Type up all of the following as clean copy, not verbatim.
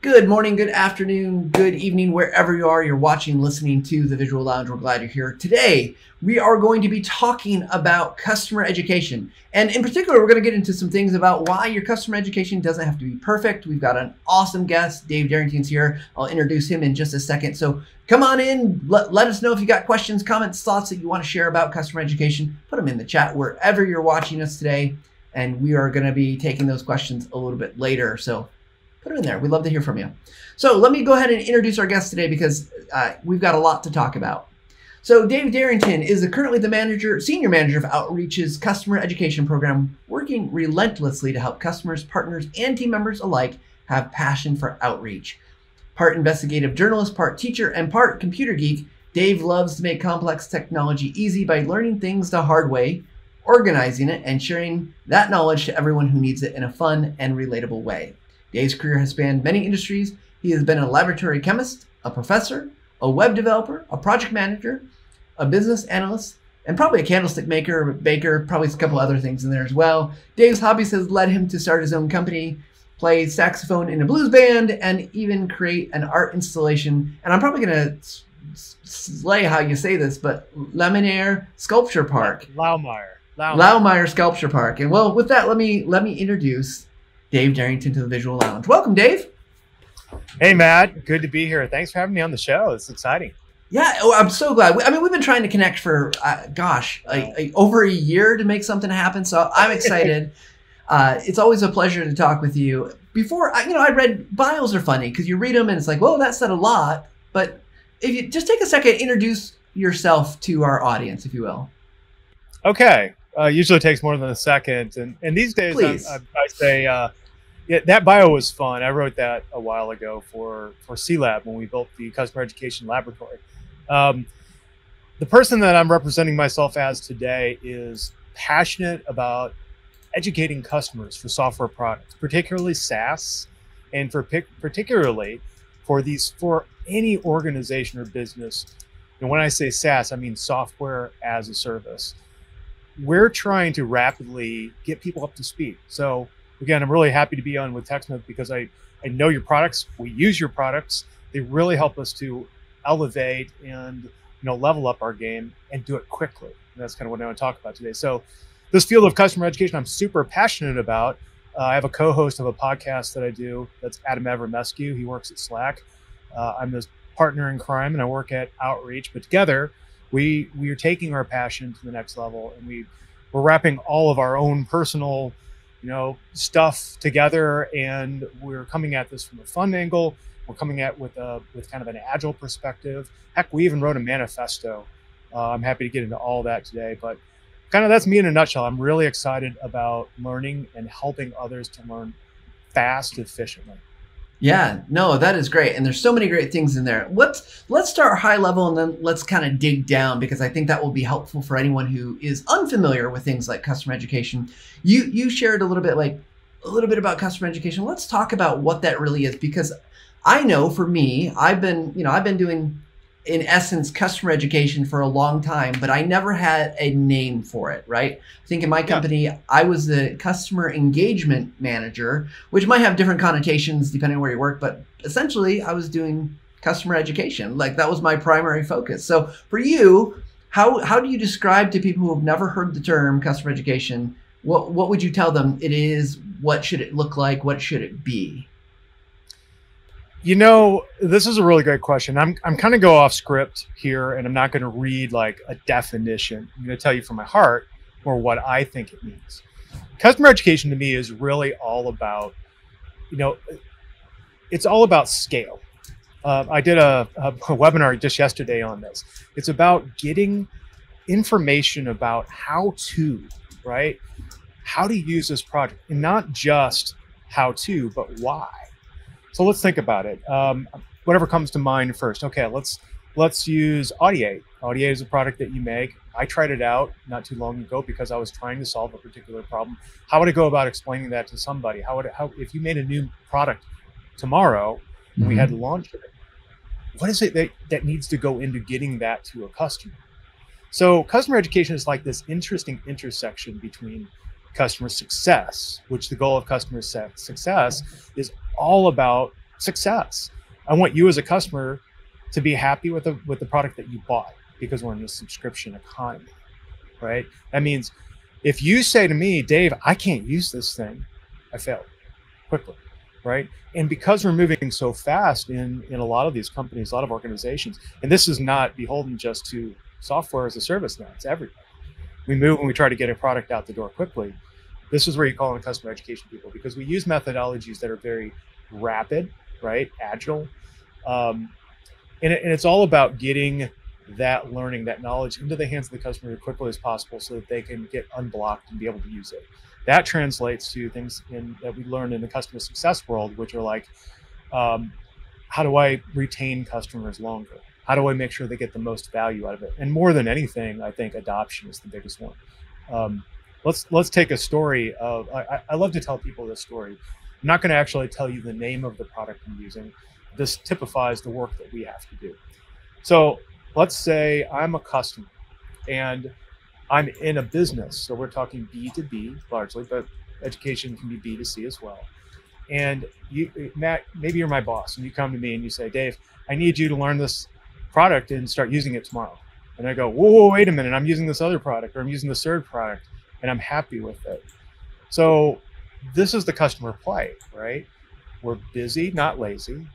Good morning, good afternoon, good evening, wherever you are, you're watching, listening to the Visual Lounge. We're glad you're here. Today, we are going to be talking about customer education. And in particular, we're going to get into some things about why your customer education doesn't have to be perfect. We've got an awesome guest. Dave Derington's here. I'll introduce him in just a second. So come on in. Let us know if you got questions, comments, thoughts that you want to share about customer education. Put them in the chat wherever you're watching us today. And we are going to be taking those questions a little bit later. So put them in there. We'd love to hear from you. So let me go ahead and introduce our guest today because we've got a lot to talk about. So Dave Derington is currently the senior manager of Outreach's customer education program, working relentlessly to help customers, partners, and team members alike have passion for outreach. Part investigative journalist, part teacher, and part computer geek, Dave loves to make complex technology easy by learning things the hard way, organizing it, and sharing that knowledge to everyone who needs it in a fun and relatable way. Dave's career has spanned many industries. He has been a laboratory chemist, a professor, a web developer, a project manager, a business analyst, and probably a candlestick maker, a baker, probably a couple other things in there as well. Dave's hobbies has led him to start his own company, play saxophone in a blues band, and even create an art installation. And I'm probably going to slay how you say this, but Laminaire Sculpture Park. Laumeier Sculpture Park. And well, with that, let me introduce Dave Derington to the Visual Lounge. Welcome, Dave. Hey, Matt. Good to be here. Thanks for having me on the show. It's exciting. Yeah, I'm so glad. I mean, we've been trying to connect for, over a year to make something happen. So I'm excited. It's always a pleasure to talk with you. Before, I read bios are funny because you read them and it's like, well, that said a lot. But if you just take a second, introduce yourself to our audience, if you will. Okay. Usually takes more than a second. And these days, I say, yeah, that bio was fun. I wrote that a while ago for C-Lab when we built the customer education laboratory. The person that I'm representing myself as today is passionate about educating customers for software products, particularly SaaS, and particularly for any organization or business. And when I say SaaS, I mean software as a service. We're trying to rapidly get people up to speed. So again, I'm really happy to be on with TechSmith because I know your products. We use your products. They really help us to elevate and level up our game and do it quickly. And that's kind of what I want to talk about today. So this field of customer education, I'm super passionate about. I have a co-host of a podcast that I do. That's Adam Evermescu. He works at Slack. I'm his partner in crime, and I work at Outreach. But together, we are taking our passion to the next level, and we're wrapping all of our own personal stuff together, and we're coming at this from a fun angle. We're coming at with kind of an agile perspective. Heck, we even wrote a manifesto. I'm happy to get into all that today, but kind of that's me in a nutshell. I'm really excited about learning and helping others to learn fast, efficiently. Yeah, no, that is great. And there's so many great things in there. Let's start high level and then let's kind of dig down because I think that will be helpful for anyone who is unfamiliar with things like customer education. You shared a little bit about customer education. Let's talk about what that really is, because I know for me, I've been doing, in essence, customer education for a long time, but I never had a name for it, right? I think in my company, I was the customer engagement manager, which might have different connotations depending on where you work, but essentially I was doing customer education. Like that was my primary focus. So for you, how do you describe to people who have never heard the term customer education, what would you tell them it is? What should it look like? What should it be? This is a really great question. I'm kind of go off script here, and I'm not going to read like a definition. I'm going to tell you from my heart or what I think it means. Customer education to me is really all about, it's all about scale. I did a webinar just yesterday on this. It's about getting information about how to use this product, and not just how to, but why. So let's think about it. Whatever comes to mind first. Okay, let's use Audiate. Audiate is a product that you make. I tried it out not too long ago because I was trying to solve a particular problem. How would I go about explaining that to somebody? How if you made a new product tomorrow and we had to launch it, what is it that needs to go into getting that to a customer? So customer education is like this interesting intersection between customer success, which the goal of customer success is all about success. I want you as a customer to be happy with the product that you bought, because we're in a subscription economy, right? That means if you say to me, Dave, I can't use this thing, I failed quickly, right? And because we're moving so fast in a lot of these companies, a lot of organizations, and this is not beholden just to software as a service now, it's everything. We move and we try to get a product out the door quickly. This is where you call in customer education people, because we use methodologies that are very rapid, right? Agile. And it's all about getting that learning, that knowledge into the hands of the customer as quickly as possible so that they can get unblocked and be able to use it. That translates to things that we learn in the customer success world, which are like, how do I retain customers longer? How do I make sure they get the most value out of it? And more than anything, I think adoption is the biggest one. Let's take a story of, I love to tell people this story. I'm not going to actually tell you the name of the product I'm using. This typifies the work that we have to do. So let's say I'm a customer and I'm in a business. So we're talking B2B largely, but education can be B2C as well. And you, Matt, maybe you're my boss and you come to me and you say, Dave, I need you to learn this product and start using it tomorrow. And I go, whoa, wait a minute, I'm using this other product, or I'm using this third product and I'm happy with it. So this is the customer plight, right? We're busy, not lazy.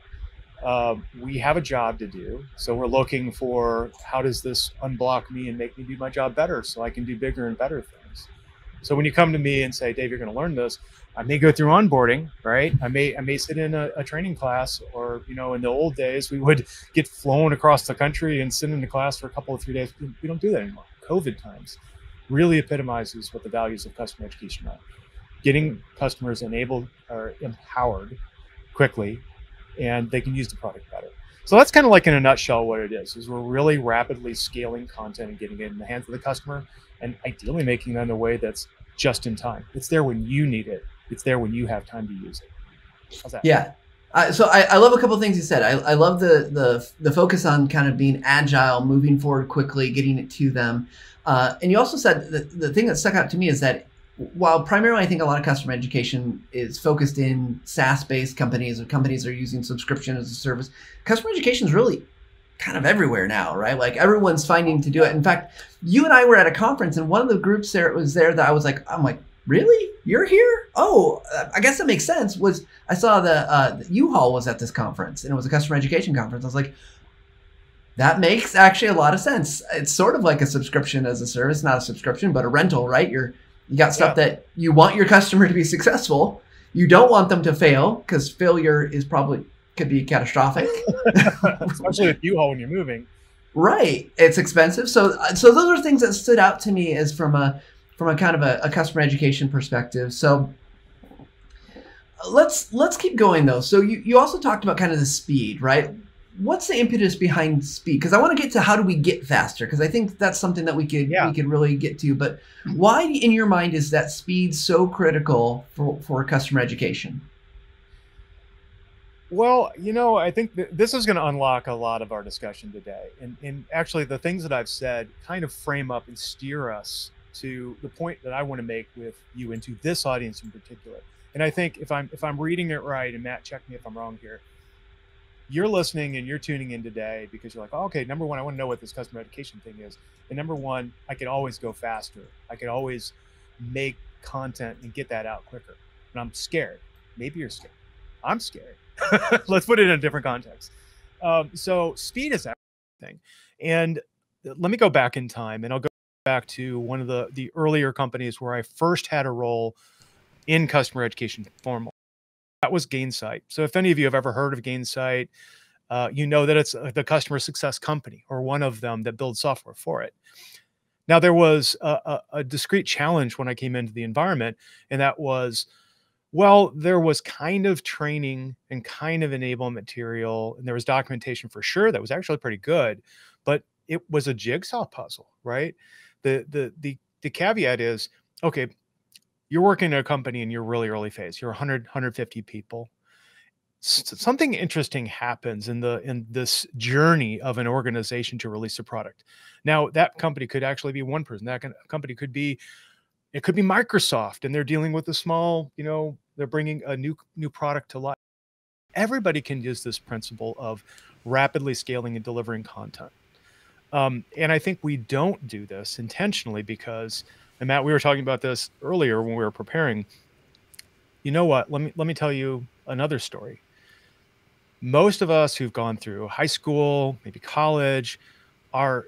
We have a job to do. So we're looking for, how does this unblock me and make me do my job better so I can do bigger and better things? So when you come to me and say, Dave, you're going to learn this, I may go through onboarding, right? I may sit in a training class, or, in the old days, we would get flown across the country and sit in the class for a couple of 3 days. We don't do that anymore. COVID times really epitomizes what the values of customer education are. Getting customers enabled or empowered quickly, and they can use the product better. So that's kind of like in a nutshell what it is we're really rapidly scaling content and getting it in the hands of the customer, and ideally making it in a way that's just in time. It's there when you need it. It's there when you have time to use it. How's that? Yeah. So I love a couple of things you said. I love the focus on kind of being agile, moving forward quickly, getting it to them. And you also said the thing that stuck out to me is that while primarily I think a lot of customer education is focused in SaaS-based companies, or companies that are using subscription as a service, customer education is really kind of everywhere now, right? Like everyone's finding to do it. In fact, you and I were at a conference, and one of the groups there was there that I'm like, really? You're here? Oh, I guess that makes sense. I saw the U-Haul was at this conference, and it was a customer education conference. I was like, that makes actually a lot of sense. It's sort of like a subscription as a service, not a subscription, but a rental, right? You got stuff that you want your customer to be successful. You don't want them to fail, because failure is could be catastrophic. Especially with U-Haul when you're moving. Right. It's expensive. So those are things that stood out to me as from a kind of a customer education perspective. So let's keep going though. So you also talked about kind of the speed, right? What's the impetus behind speed? Because I want to get to how do we get faster? Because I think that's something that we could really get to. But why, in your mind, is that speed so critical for customer education? Well, I think this is going to unlock a lot of our discussion today. And actually, the things that I've said kind of frame up and steer us to the point that I want to make with you, into this audience in particular. And I think if I'm reading it right, and Matt, check me if I'm wrong here, you're listening and you're tuning in today because you're like, oh, okay, number one, I want to know what this customer education thing is. And number one, I could always go faster. I could always make content and get that out quicker. And I'm scared. Maybe you're scared. I'm scared. Let's put it in a different context. So speed is everything. And let me go back in time, and I'll go back to one of the earlier companies where I first had a role in customer education formal. That was Gainsight. So if any of you have ever heard of Gainsight, you know that it's the customer success company, or one of them, that builds software for it. Now, there was a discrete challenge when I came into the environment, and that was, well, there was kind of training and kind of enablement material, and there was documentation for sure that was actually pretty good, but it was a jigsaw puzzle, right? The caveat is, okay, you're working at a company and you're really early phase. You're 100, 150 people. Something interesting happens in this journey of an organization to release a product. Now, that company could actually be one person. That company could be, it could be Microsoft, and they're dealing with a small, they're bringing a new product to life. everybody can use this principle of rapidly scaling and delivering content. And I think we don't do this intentionally because, and Matt, we were talking about this earlier when we were preparing. You know what? Let me tell you another story. Most of us who've gone through high school, maybe college, are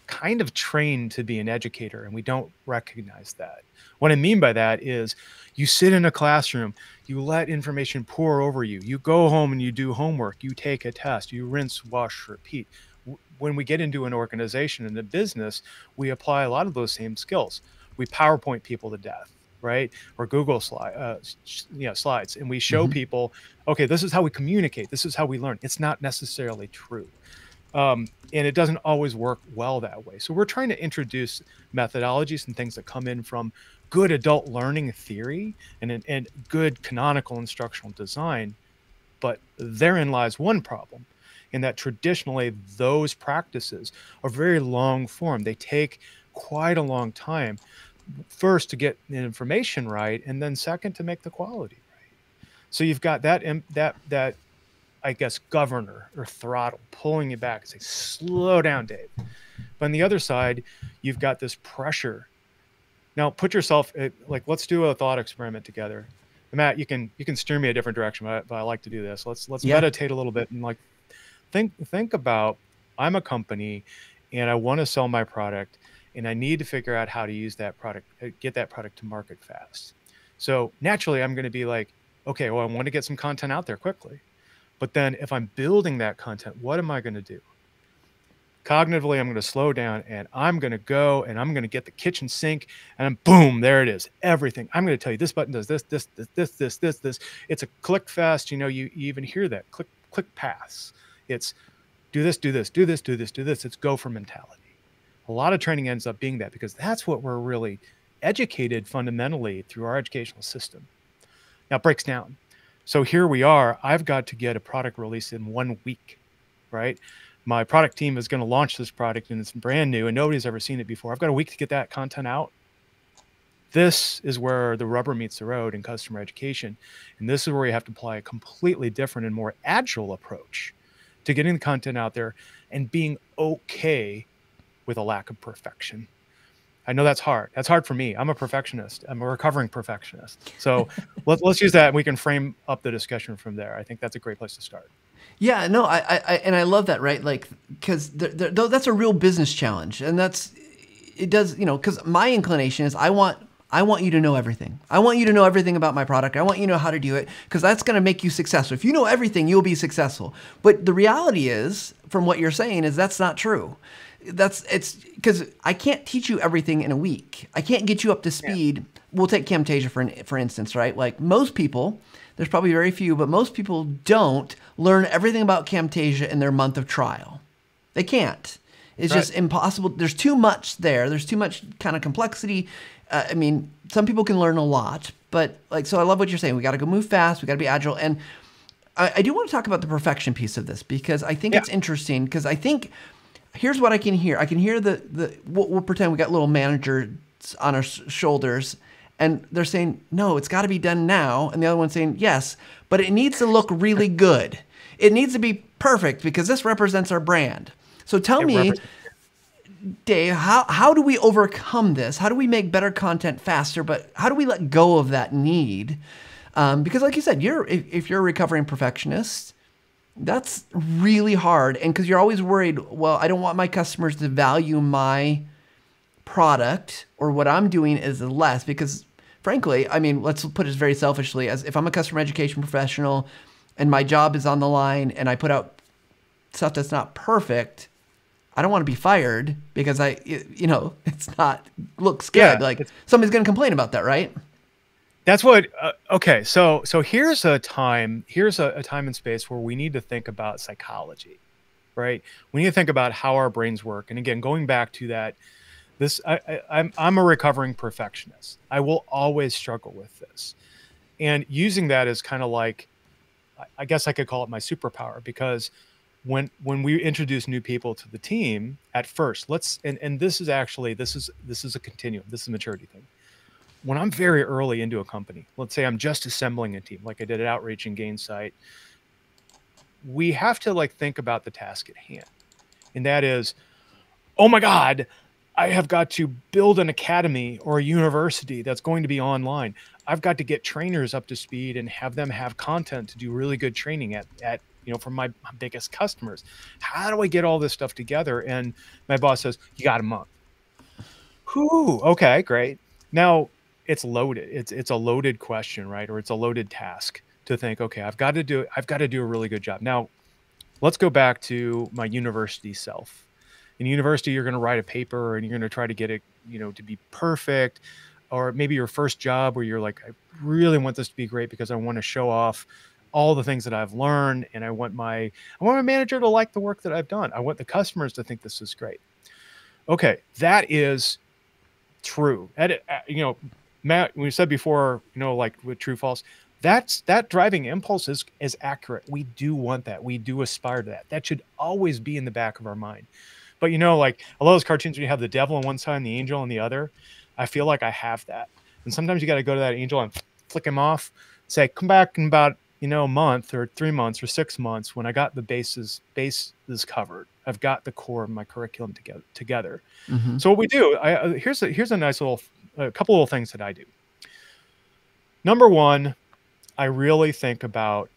kind of trained to be an educator, and we don't recognize that. What I mean by that is you sit in a classroom, you let information pour over you, you go home and you do homework, you take a test, you rinse, wash, repeat. When we get into an organization and a business, we apply a lot of those same skills. We PowerPoint people to death, right? Or Google slides, and we show people, okay, this is how we communicate. This is how we learn. It's not necessarily true. And it doesn't always work well that way. So we're trying to introduce methodologies and things that come in from good adult learning theory and good canonical instructional design. But therein lies one problem, in that traditionally those practices are very long form. They take quite a long time, first to get the information right, and then second to make the quality right. So you've got that I guess governor or throttle pulling you back and say, slow down, Dave. But on the other side, you've got this pressure. Now put yourself like, let's do a thought experiment together. And Matt, you can steer me a different direction, but I like to do this. Let's meditate a little bit and like think about, I'm a company and I want to sell my product and I need to figure out how to use that product, get that product to market fast. So naturally I'm going to be like, okay, well, I want to get some content out there quickly. But then if I'm building that content, what am I going to do? Cognitively, I'm going to slow down and I'm going to go and I'm going to get the kitchen sink and boom, there it is. Everything. I'm going to tell you this button does this. It's a click fast. You know, you even hear that click pass. It's do this. It's gopher mentality. A lot of training ends up being that because that's what we're really educated fundamentally through our educational system. Now it breaks down. So here we are, I've got to get a product release in 1 week, right? My product team is going to launch this product and it's brand new and nobody's ever seen it before. I've got a week to get that content out. This is where the rubber meets the road in customer education. And this is where you have to apply a completely different and more agile approach to getting the content out there and being okay with a lack of perfection. I know that's hard. That's hard for me. I'm a perfectionist. I'm a recovering perfectionist. So let's use that and we can frame up the discussion from there. I think that's a great place to start. Yeah, no, I love that, right? Like, because that's a real business challenge, and it does, you know, because my inclination is I want you to know everything. I want you to know everything about my product. I want you to know how to do it because that's going to make you successful. If you know everything, you'll be successful. But the reality is, from what you're saying, is that's not true. It's because I can't teach you everything in a week. I can't get you up to speed. Yeah. We'll take Camtasia for instance, right? Like most people, there's probably very few, but most people don't learn everything about Camtasia in their month of trial. They can't. It's just impossible. There's too much there. There's too much kind of complexity. I mean, some people can learn a lot, but like, so I love what you're saying. We got to go move fast. We got to be agile. And I do want to talk about the perfection piece of this because I think it's interesting because I think here's what I can hear. I can hear we'll pretend we got little managers on our shoulders and they're saying, no, it's got to be done now. And the other one's saying, yes, but it needs to look really good. It needs to be perfect because this represents our brand. So tell me, Dave, how do we overcome this? How do we make better content faster, but how do we let go of that need? Because like you said, if you're a recovering perfectionist, that's really hard. And because you're always worried, well, I don't want my customers to value my product or what I'm doing is less because frankly, I mean, let's put it very selfishly as if I'm a customer education professional and my job is on the line and I put out stuff that's not perfect, I don't want to be fired because it's not, looks good. Yeah, like somebody's going to complain about that, right? That's what, okay. So here's a time and space where we need to think about psychology, right? We need to think about how our brains work. And again, going back to that, I'm a recovering perfectionist. I will always struggle with this. And using that as kind of like, I guess I could call it my superpower because when we introduce new people to the team at first, and this is a continuum. This is a maturity thing. When I'm very early into a company, let's say I'm just assembling a team, like I did at Outreach and Gainsight, we have to like think about the task at hand. And that is, oh my God, I have got to build an academy or a university that's going to be online. I've got to get trainers up to speed and have them have content to do really good training at for my biggest customers. How do I get all this stuff together? And my boss says, you got a month. Whew, okay, great. Now it's loaded. It's a loaded question, right? Or it's a loaded task to think, okay, I've got to do a really good job. Now, let's go back to my university self. In university, you're going to write a paper and you're going to try to get it, to be perfect. Or maybe your first job where you're like, I really want this to be great because I want to show off all the things that I've learned. And I want my manager to like the work that I've done. I want the customers to think this is great. Okay. That is true. Matt, we said before, like with true, false, that driving impulse is accurate. We do want that. We do aspire to that. That should always be in the back of our mind. But like a lot of those cartoons where you have the devil on one side and the angel on the other, I feel like I have that. And sometimes you got to go to that angel and flick him off, say, come back in about, a month or 3 months or 6 months when I got the base is covered. I've got the core of my curriculum together. Mm-hmm. So what we do, here's a nice a couple little things that I do. Number one, I really think about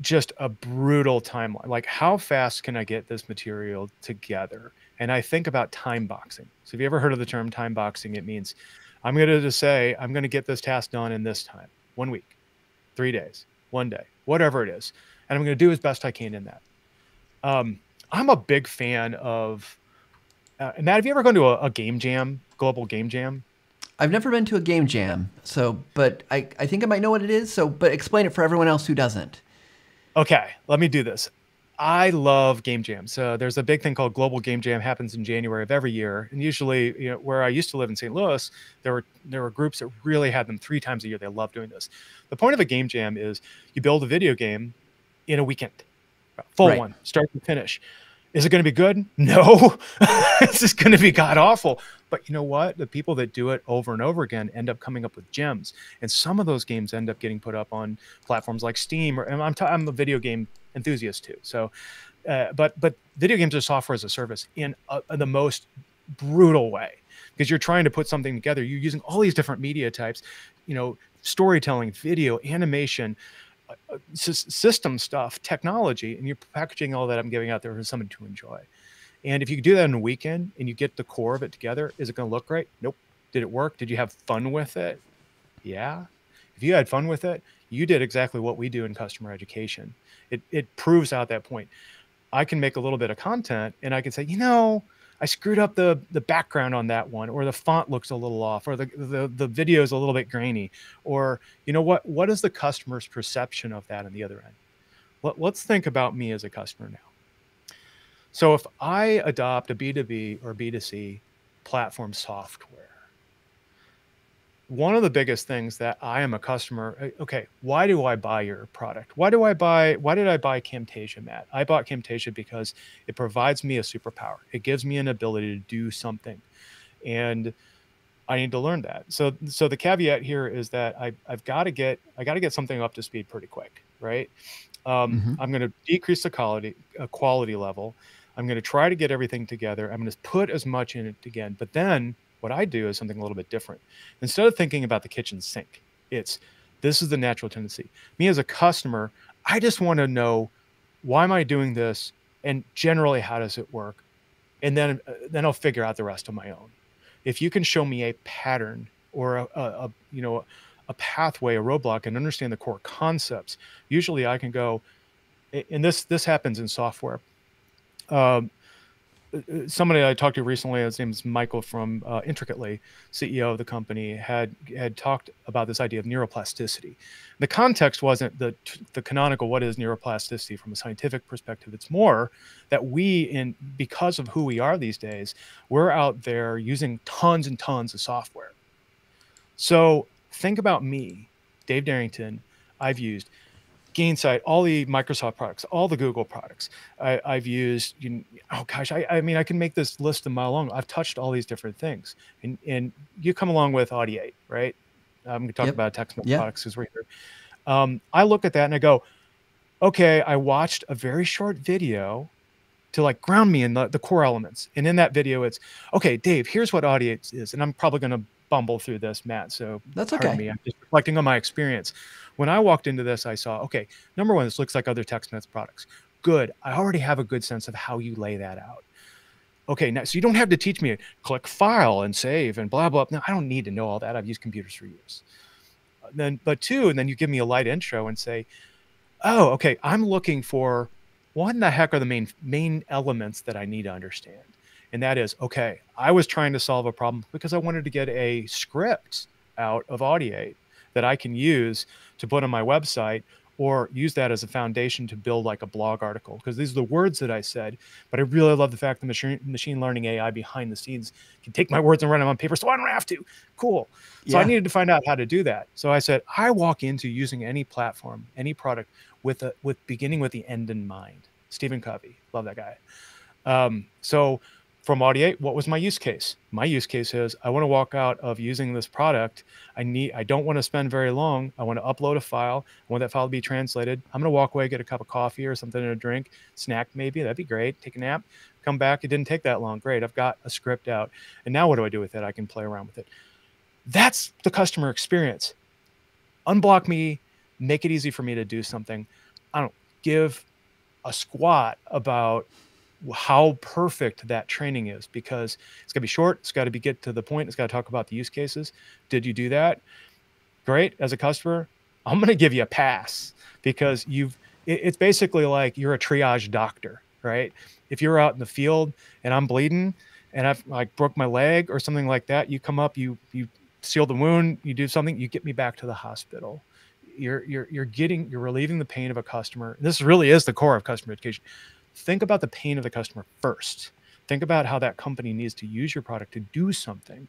just a brutal timeline. Like, how fast can I get this material together? And I think about time boxing. So have you ever heard of the term time boxing? It means I'm going to just say, I'm going to get this task done in this time, 1 week, 3 days, 1 day, whatever it is. And I'm going to do as best I can in that. I'm a big fan of, Matt, have you ever gone to a game jam, global game jam? I've never been to a game jam, but I think I might know what it is. But explain it for everyone else who doesn't. Okay, let me do this. I love game jams. So there's a big thing called Global Game Jam, happens in January of every year. And usually, where I used to live in St. Louis, there were groups that really had them 3 times a year. They love doing this. The point of a game jam is you build a video game in a weekend, full one, start to finish. Is it going to be good? No, it's just going to be god awful. But you know what? The people that do it over and over again end up coming up with gems. And some of those games end up getting put up on platforms like Steam. I'm a video game enthusiast too. So, but video games are software as a service in the most brutal way, because you're trying to put something together. You're using all these different media types, storytelling, video, animation, system stuff, technology, and you're packaging all that up and giving out there for someone to enjoy. And if you do that in a weekend and you get the core of it together, is it going to look great? Nope. Did it work? Did you have fun with it? Yeah. If you had fun with it, you did exactly what we do in customer education. It proves out that point. I can make a little bit of content and I can say, I screwed up the background on that one, or the font looks a little off, or the video is a little bit grainy, or what is the customer's perception of that on the other end? Let's think about me as a customer now. So if I adopt a B2B or B2C platform software, one of the biggest things that I am a customer, okay, why do I buy your product? Why did I buy Camtasia, Matt? I bought Camtasia because it provides me a superpower. It gives me an ability to do something. And I need to learn that. So the caveat here is that I got to get something up to speed pretty quick, right? I'm going to decrease the quality level. I'm going to try to get everything together. I'm going to put as much in it again. But then what I do is something a little bit different. Instead of thinking about the kitchen sink, this is the natural tendency. Me as a customer, I just want to know, why am I doing this? And generally, how does it work? And then I'll figure out the rest on my own. If you can show me a pattern or a pathway, a roadblock, and understand the core concepts, usually I can go, and this happens in software. Somebody I talked to recently, his name is Michael from Intricately, CEO of the company, had talked about this idea of neuroplasticity. The context wasn't the canonical, what is neuroplasticity from a scientific perspective. It's more that because of who we are these days, we're out there using tons and tons of software. So think about me, Dave Derington. I've used Gainsight, all the Microsoft products, all the Google products. I've used, I mean, I can make this list a mile long. I've touched all these different things. And you come along with Audiate, right? I'm going to talk about text products because we're here. I look at that and I go, okay, I watched a very short video to like ground me in the core elements. And in that video, it's, okay, Dave, here's what audience is. And I'm probably going to bumble through this, Matt. So that's pardon okay. me. I'm just reflecting on my experience. When I walked into this, I saw, okay, number one, this looks like other TextNets products. Good. I already have a good sense of how you lay that out. Okay, now, so you don't have to teach me click file and save and blah, blah. No, I don't need to know all that. I've used computers for years. But two, and then you give me a light intro and say, oh, okay, I'm looking for what in the heck are the main elements that I need to understand. And that is, okay, I was trying to solve a problem because I wanted to get a script out of Audiate that I can use to put on my website or use that as a foundation to build like a blog article. Because these are the words that I said, but I really love the fact that machine learning AI behind the scenes can take my words and run them on paper so I don't have to. Cool. So I needed to find out how to do that. So I said, I walk into using any platform, any product with beginning with the end in mind. Stephen Covey, love that guy. So from Audiate, what was my use case? My use case is I want to walk out of using this product. I don't want to spend very long. I want to upload a file. I want that file to be translated. I'm going to walk away, get a cup of coffee or something to drink, snack maybe. That'd be great. Take a nap, come back. It didn't take that long. Great. I've got a script out. And now what do I do with it? I can play around with it. That's the customer experience. Unblock me, make it easy for me to do something. I don't give a squat about how perfect that training is, because it's got to be short. It's got to get to the point. It's got to talk about the use cases. Did you do that? Great. As a customer, I'm going to give you a pass, because it's basically like you're a triage doctor, right? If you're out in the field and I'm bleeding and I've like broke my leg or something like that, you come up, you seal the wound, you do something, you get me back to the hospital. You're relieving the pain of a customer. This really is the core of customer education. Think about the pain of the customer first. Think about how that company needs to use your product to do something,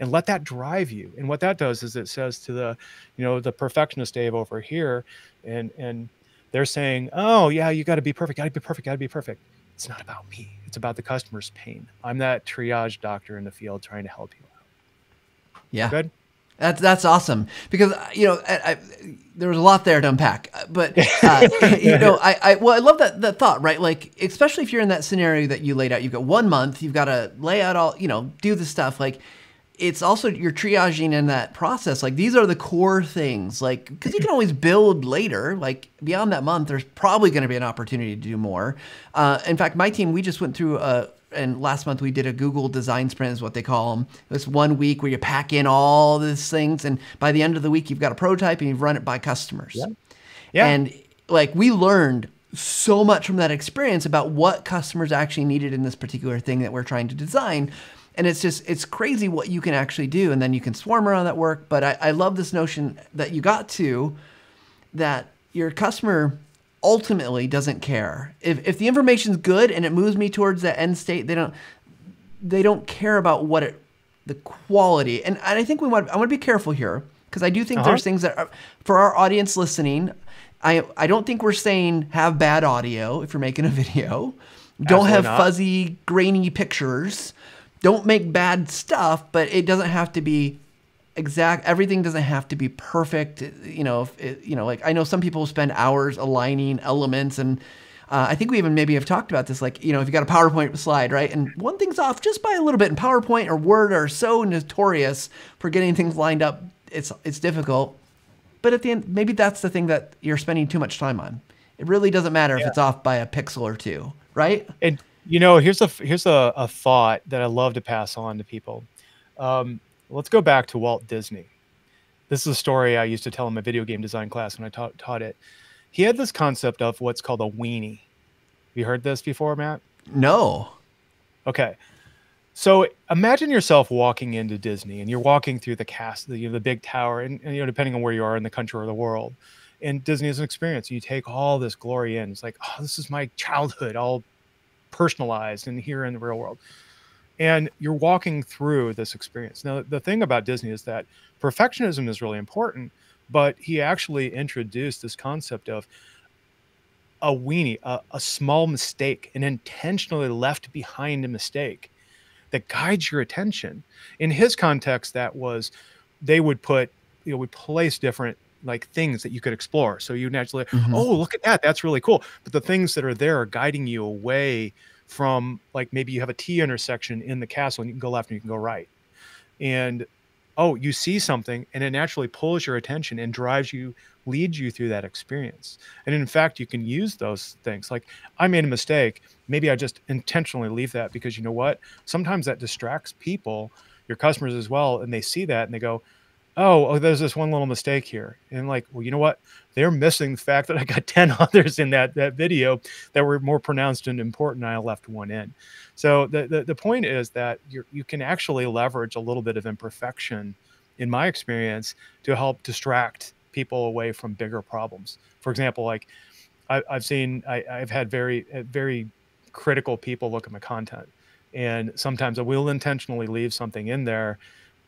and let that drive you. And what that does is it says to the perfectionist Dave over here, and they're saying, oh yeah, you got to be perfect, got to be perfect, got to be perfect. It's not about me. It's about the customer's pain. I'm that triage doctor in the field trying to help you out. Yeah. Good. That's awesome, because there was a lot there to unpack, but I love that thought, right? Like, especially if you're in that scenario that you laid out, you've got 1 month, you've got to lay out all, do the stuff. Like, it's also, you're triaging in that process. Like, these are the core things, like, because you can always build later. Like, beyond that month, there's probably going to be an opportunity to do more. In fact, my team, we just went through and last month we did a Google design sprint, is what they call them. It's 1 week where you pack in all these things, and by the end of the week, you've got a prototype and you've run it by customers. Yeah. And like, we learned so much from that experience about what customers actually needed in this particular thing that we're trying to design. And it's crazy what you can actually do. And then you can swarm around that work. But I love this notion that you got to, that your customer ultimately doesn't care. If the information's good and it moves me towards that end state, they don't care about the quality. And I think I want to be careful here, because I do think there's things that are, for our audience listening, I don't think we're saying have bad audio if you're making a video. Don't have fuzzy, grainy pictures. Don't make bad stuff, but it doesn't have to be exact. Everything doesn't have to be perfect. Like, I know some people spend hours aligning elements, and I think we even maybe have talked about this. Like, if you got a PowerPoint slide, right, and one thing's off just by a little bit, and PowerPoint or Word are so notorious for getting things lined up. It's difficult, but at the end, maybe that's the thing that you're spending too much time on. It really doesn't matter if it's off by a pixel or two, right? And here's a thought that I love to pass on to people. Let's go back to Walt Disney. This is a story I used to tell in my video game design class when I taught it. He had this concept of what's called a weenie. Have you heard this before, Matt? No. Okay. So imagine yourself walking into Disney, and you're walking through the castle, the big tower, and depending on where you are in the country or the world. And Disney is an experience. You take all this glory in. It's like, oh, this is my childhood, all personalized and here in the real world. And you're walking through this experience. Now, the thing about Disney is that perfectionism is really important, but he actually introduced this concept of a weenie, a small mistake, an intentionally left behind a mistake that guides your attention. In his context, that was, they would put, would place different like things that you could explore. So you naturally, oh, look at that. That's really cool. But the things that are there are guiding you away from, like, maybe you have a T intersection in the castle and you can go left and you can go right. And oh, you see something and it naturally pulls your attention and leads you through that experience. And in fact, you can use those things. Like, I made a mistake. Maybe I just intentionally leave that, because you know what? Sometimes that distracts people, your customers as well. And they see that and they go, oh, there's this one little mistake here. And like, well, you know what? They're missing the fact that I got 10 others in that video that were more pronounced and important. And I left one in. So the point is that you can actually leverage a little bit of imperfection, in my experience, to help distract people away from bigger problems. For example, like I've had very critical people look at my content. And sometimes I will intentionally leave something in there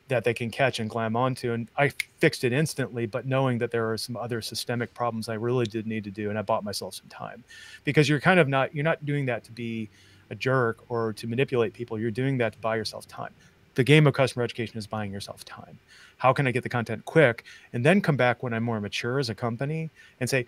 that they can catch and glam onto. And I fixed it instantly, but knowing that there are some other systemic problems I really did need to do. And I bought myself some time, because you're not doing that to be a jerk or to manipulate people. You're doing that to buy yourself time. The game of customer education is buying yourself time. How can I get the content quick? And then come back when I'm more mature as a company and say,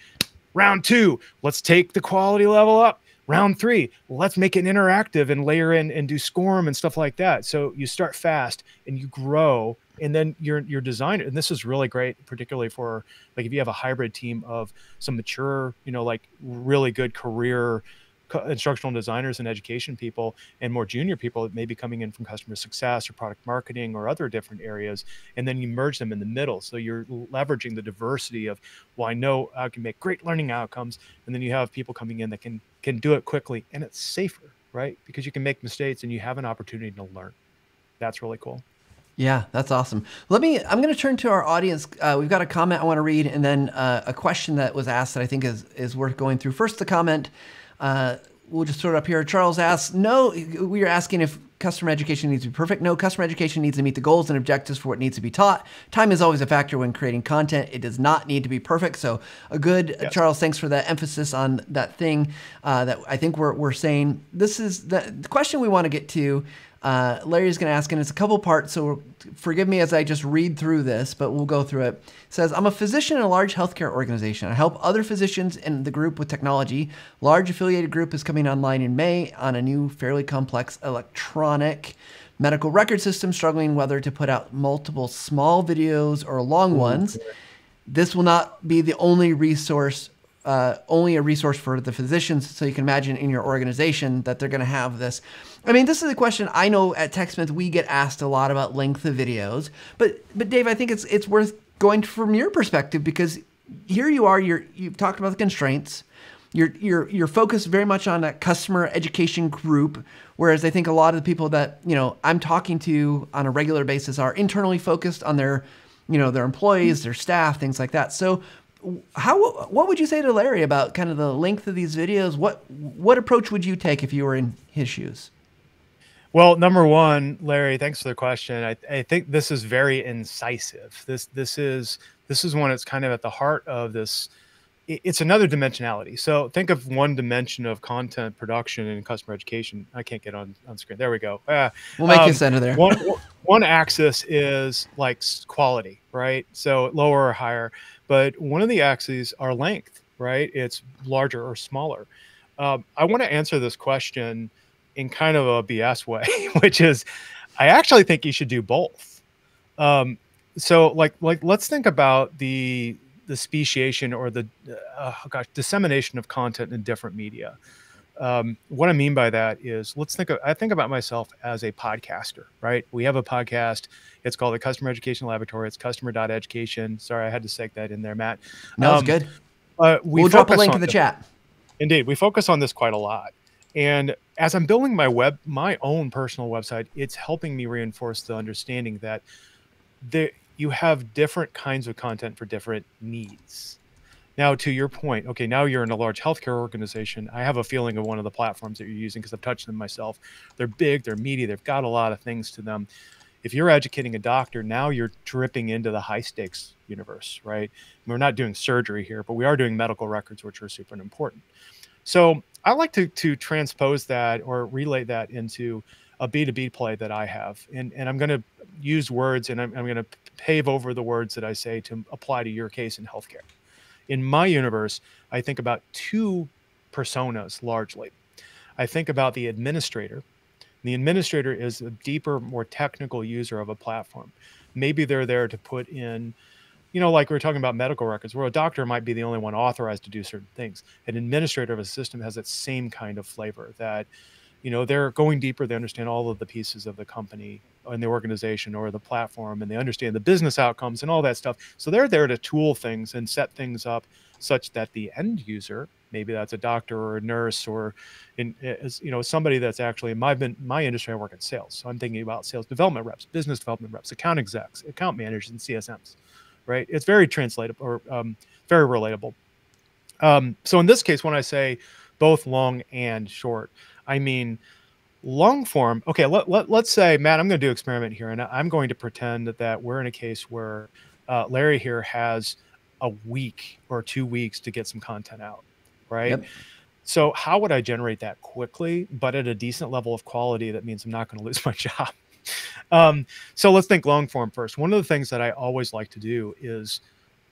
round 2, let's take the quality level up. Round 3, let's make it interactive and layer in and do SCORM and stuff like that. So you start fast and you grow, and then your designer, and this is really great, particularly for, like, if you have a hybrid team of some mature, like really good career instructional designers and education people, and more junior people that may be coming in from customer success or product marketing or other different areas, and then you merge them in the middle. So you're leveraging the diversity of, well, I know I can make great learning outcomes, and then you have people coming in that can do it quickly, and it's safer, right? Because you can make mistakes and you have an opportunity to learn. That's really cool. Yeah, that's awesome. I'm going to turn to our audience. We've got a comment I want to read, and then a question that was asked that I think is worth going through. First, the comment, we'll just throw it up here. Charles asks, no, we are asking if customer education needs to be perfect. No, customer education needs to meet the goals and objectives for what needs to be taught. Time is always a factor when creating content. It does not need to be perfect. So a good, yes. Charles, thanks for that emphasis on that thing that I think we're saying. This is the question we want to get to. Larry is going to ask, and it's a couple parts, so forgive me as I just read through this, but we'll go through it. It says, I'm a physician in a large healthcare organization. I help other physicians in the group with technology. Large affiliated group is coming online in May on a new, fairly complex electronic medical record system, struggling whether to put out multiple small videos or long ones. This will not be the only resource, only a resource for the physicians. So you can imagine in your organization that they're going to have this. I mean, this is a question I know at TechSmith we get asked a lot about length of videos, but Dave, I think it's worth going from your perspective, because here you are, you've talked about the constraints. You're focused very much on a customer education group, whereas I think a lot of the people that I'm talking to on a regular basis are internally focused on their employees, their staff, things like that. So what would you say to Larry about kind of the length of these videos? What approach would you take if you were in his shoes? Well, number one, Larry, thanks for the question. I think this is very incisive. This is one that's kind of at the heart of this. It's another dimensionality. So think of one dimension of content production and customer education. I can't get on screen. There we go. We'll make you center there. One axis is like quality, right? So lower or higher. But one of the axes are length, right? It's larger or smaller. I want to answer this question in kind of a BS way, which is, I actually think you should do both. So like let's think about the speciation or the dissemination of content in different media. What I mean by that is, I think about myself as a podcaster, right? We have a podcast. It's called the Customer Education Laboratory. It's customer.education. Sorry, I had to stick that in there, Matt. No, it's good. We'll drop a link in the chat. Indeed. We focus on this quite a lot. And as I'm building my own personal website, it's helping me reinforce the understanding that you have different kinds of content for different needs. Now, to your point, okay, now you're in a large healthcare organization. I have a feeling of one of the platforms that you're using because I've touched them myself. They're big, they're meaty, they've got a lot of things to them. If you're educating a doctor, now you're dripping into the high stakes universe, right? We're not doing surgery here, but we are doing medical records, which are super important. So I like to transpose that or relay that into a B2B play that I have. And I'm going to use words, and I'm going to pave over the words that I say to apply to your case in healthcare. In my universe, I think about two personas largely. I think about the administrator. The administrator is a deeper, more technical user of a platform. Maybe they're there to put in, like we were talking about medical records, where a doctor might be the only one authorized to do certain things. An administrator of a system has that same kind of flavor that, they're going deeper. They understand all of the pieces of the company and the organization or the platform, and they understand the business outcomes and all that stuff. So they're there to tool things and set things up such that the end user, maybe that's a doctor or a nurse or somebody that's actually in my industry, I work in sales. So I'm thinking about sales development reps, business development reps, account execs, account managers, and CSMs, right? It's very translatable or very relatable. So in this case, when I say both long and short, I mean long form. Okay, let's say, Matt, I'm going to do an experiment here, and I'm going to pretend that we're in a case where Larry here has a week or 2 weeks to get some content out, right? Yep. So how would I generate that quickly, but at a decent level of quality that means I'm not going to lose my job? So let's think long form first. One of the things that I always like to do is,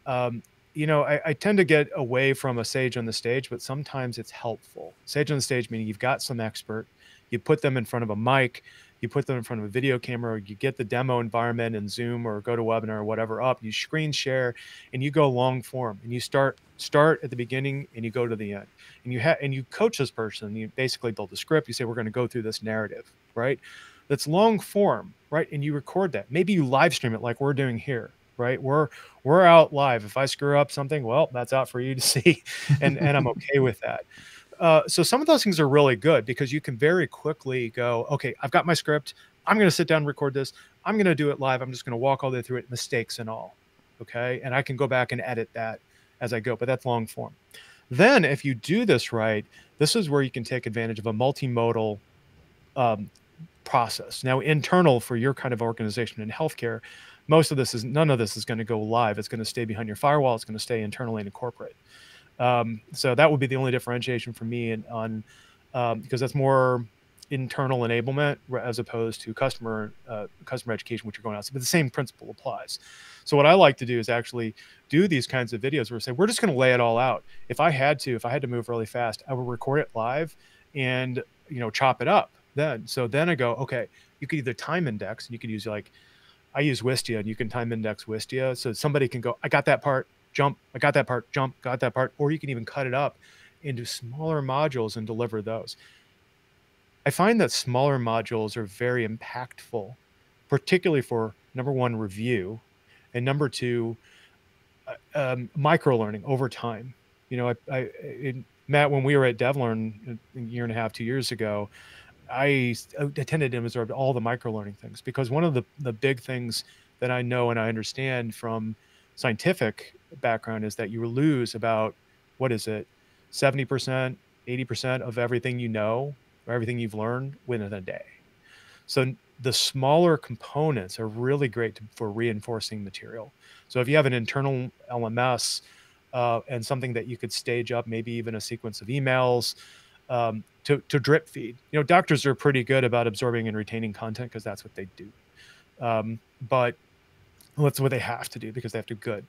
I tend to get away from a sage on the stage, but sometimes it's helpful. Sage on the stage, meaning you've got some expert, you put them in front of a mic, you put them in front of a video camera, or you get the demo environment in Zoom or GoToWebinar or whatever up, you screen share, and you go long form, and you start at the beginning and you go to the end, and you coach this person. You basically build a script. You say, we're going to go through this narrative, right? That's long form, right? And you record that. Maybe you live stream it like we're doing here, right? We're out live. If I screw up something, well, that's out for you to see, and I'm okay with that. So some of those things are really good because you can very quickly go, okay, I've got my script. I'm going to sit down and record this. I'm going to do it live. I'm just going to walk all the way through it, mistakes and all. Okay. And I can go back and edit that as I go, but that's long form. Then if you do this right, this is where you can take advantage of a multimodal process. Now, internal for your kind of organization in healthcare, none of this is going to go live. It's going to stay behind your firewall. It's going to stay internally in a corporate. So that would be the only differentiation for me because that's more internal enablement as opposed to customer education, which you're going out. But the same principle applies. So what I like to do is actually do these kinds of videos where I say, we're just going to lay it all out. If I had to move really fast, I would record it live and, chop it up then. So then I go, okay, you could either time index, and you could use I use Wistia, and you can time index Wistia. So somebody can go, I got that part, jump, I got that part, jump, got that part. Or you can even cut it up into smaller modules and deliver those. I find that smaller modules are very impactful, particularly for number one, review, and number two, micro learning over time. Matt, when we were at DevLearn a year and a half, 2 years ago, I attended and observed all the micro learning things, because one of the big things that I know and I understand from scientific background is that you lose about, 70%, 80% of everything you know or everything you've learned within a day. So the smaller components are really great for reinforcing material. So if you have an internal LMS and something that you could stage up, maybe even a sequence of emails to drip feed. Doctors are pretty good about absorbing and retaining content because that's what they do. But that's what they have to do because they have to good.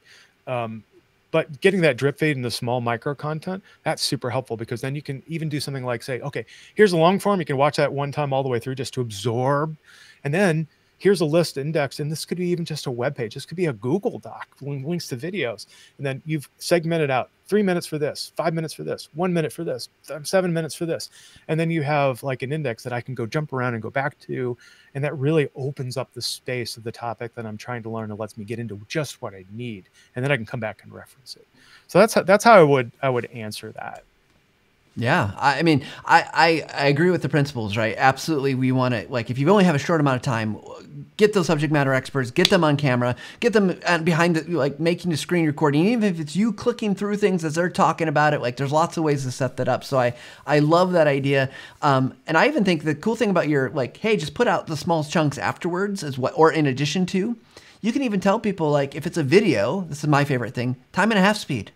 But getting that drip feed into small micro content, that's super helpful, because then you can even do something like say, okay, here's a long form. You can watch that one time all the way through just to absorb. And then here's a list indexed. And this could be even just a web page. This could be a Google Doc, links to videos. And then you've segmented out 3 minutes for this, 5 minutes for this, 1 minute for this, 7 minutes for this. And then you have like an index that I can go jump around and go back to. And that really opens up the space of the topic that I'm trying to learn and lets me get into just what I need. And then I can come back and reference it. So that's how I would answer that. Yeah. I mean, I agree with the principles, right? Absolutely. We want to, like, if you only have a short amount of time, get those subject matter experts, get them on camera, get them behind the, like, making the screen recording, even if it's you clicking through things as they're talking about it. Like, there's lots of ways to set that up. So I love that idea. And I even think the cool thing about your, like, hey, just put out the small chunks afterwards is what, or in addition to, you can even tell people, like, if it's a video, this is my favorite thing, 1.5 times speed.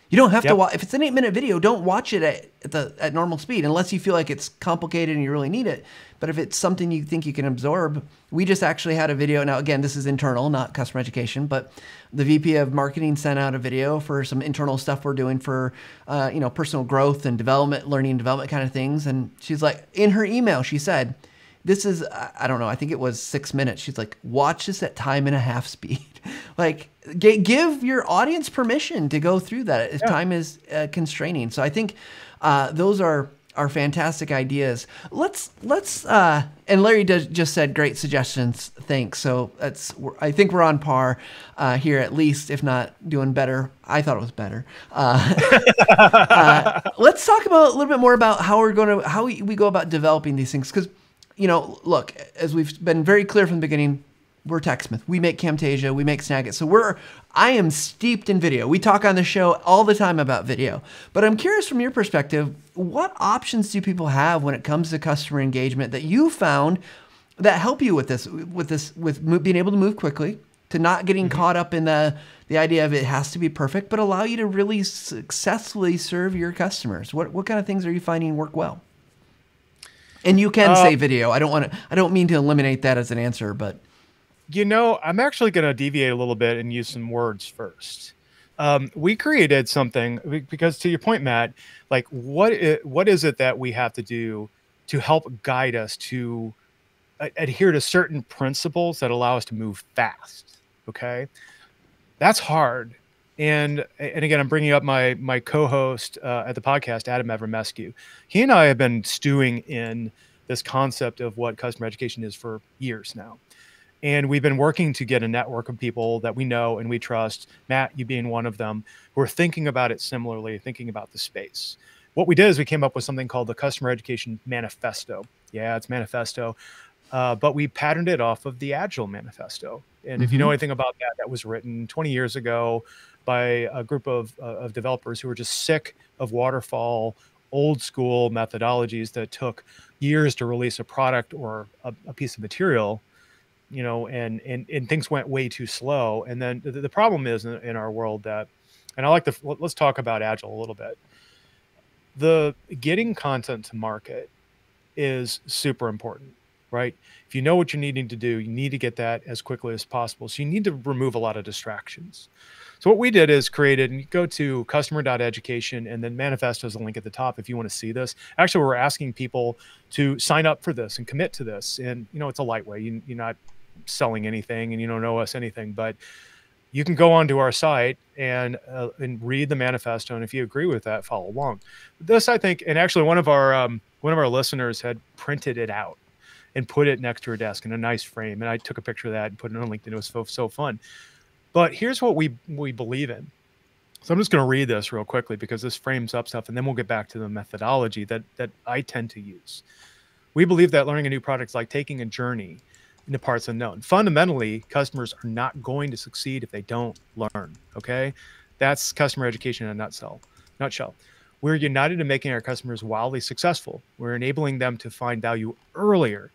You don't have to watch. If it's an 8-minute video, don't watch it at normal speed unless you feel like it's complicated and you really need it. But if it's something you think you can absorb, we just actually had a video. Now, again, this is internal, not customer education, but the VP of marketing sent out a video for some internal stuff we're doing for, personal growth and development, learning and development kind of things. And she's like, in her email, she said, this is, I don't know, I think it was 6 minutes. She's like, watch this at 1.5 speed. Like, give your audience permission to go through that if time is constraining. So I think those are fantastic ideas. Let's and Larry just said great suggestions. Thanks. So I think we're on par here, at least, if not doing better. I thought it was better. Let's talk about a little bit more about how we go about developing these things. Because, look, as we've been very clear from the beginning, we're TechSmith. We make Camtasia. We make Snagit. So I am steeped in video. We talk on the show all the time about video. But I'm curious from your perspective, what options do people have when it comes to customer engagement that you found that help you with being able to move quickly, to not getting caught up in the idea of it has to be perfect, but allow you to really successfully serve your customers? What kind of things are you finding work well? And you can say video. I don't mean to eliminate that as an answer, but I'm actually going to deviate a little bit and use some words first. We created something because, to your point, Matt, like what is it that we have to do to help guide us to adhere to certain principles that allow us to move fast? Okay, that's hard. And again, I'm bringing up my co-host at the podcast, Adam Evermescu. He and I have been stewing in this concept of what customer education is for years now. And we've been working to get a network of people that we know and we trust, Matt, you being one of them, who are thinking about it similarly, thinking about the space. What we did is we came up with something called the Customer Education Manifesto. Yeah, it's Manifesto, but we patterned it off of the Agile Manifesto. And if you know anything about that, that was written 20 years ago by a group of developers who were just sick of waterfall, old school methodologies that took years to release a product or a piece of material. And things went way too slow. And then the problem is in our world that, and let's talk about Agile a little bit. The getting content to market is super important, right? If you know what you're needing to do, you need to get that as quickly as possible. So you need to remove a lot of distractions. So what we did is created, and you go to customer.education, and then Manifesto is a link at the top if you want to see this. Actually, we're asking people to sign up for this and commit to this. And, it's a lightweight. You're not selling anything and you don't owe us anything, but you can go onto our site and read the manifesto. And if you agree with that, follow along. This, I think, and actually one of our listeners had printed it out and put it next to her desk in a nice frame. And I took a picture of that and put it on LinkedIn. It was so fun. But here's what we believe in. So I'm just going to read this real quickly because this frames up stuff, and then we'll get back to the methodology that I tend to use. We believe that learning a new product is like taking a journey into parts unknown. Fundamentally, customers are not going to succeed if they don't learn. Okay, that's customer education in a nutshell. We're united in making our customers wildly successful. We're enabling them to find value earlier